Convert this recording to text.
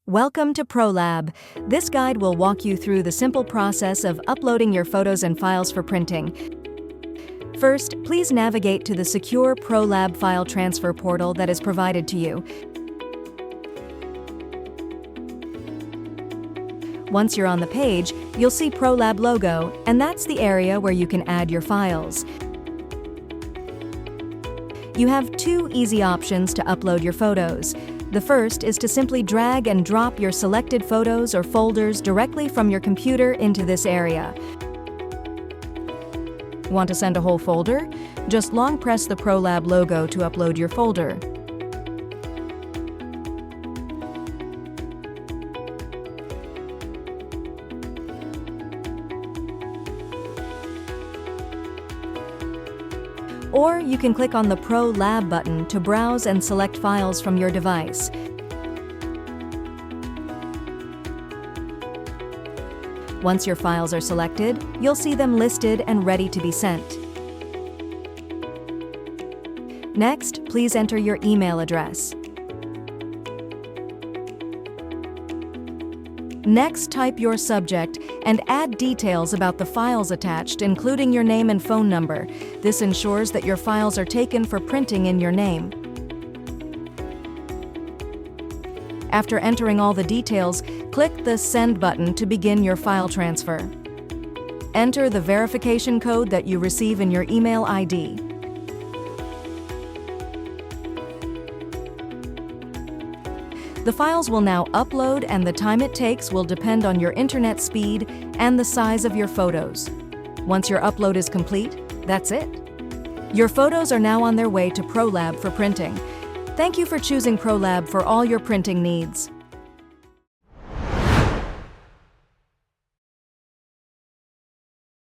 Welcome to Prolab. This guide will walk you through the simple process of uploading your photos and files for printing. First, please navigate to the secure Prolab file transfer portal that is provided to you. Once you're on the page, you'll see Prolab logo, and that's the area where you can add your files. You have two easy options to upload your photos. The first is to simply drag and drop your selected photos or folders directly from your computer into this area. Want to send a whole folder? Just long press the Prolab logo to upload your folder. Or you can click on the Prolab button to browse and select files from your device. Once your files are selected, you'll see them listed and ready to be sent. Next, please enter your email address. Next, type your subject and add details about the files attached, including your name and phone number. This ensures that your files are taken for printing in your name. After entering all the details, click the Send button to begin your file transfer. Enter the verification code that you receive in your email ID. The files will now upload, and the time it takes will depend on your internet speed and the size of your photos. Once your upload is complete, that's it. Your photos are now on their way to Prolab for printing. Thank you for choosing Prolab for all your printing needs.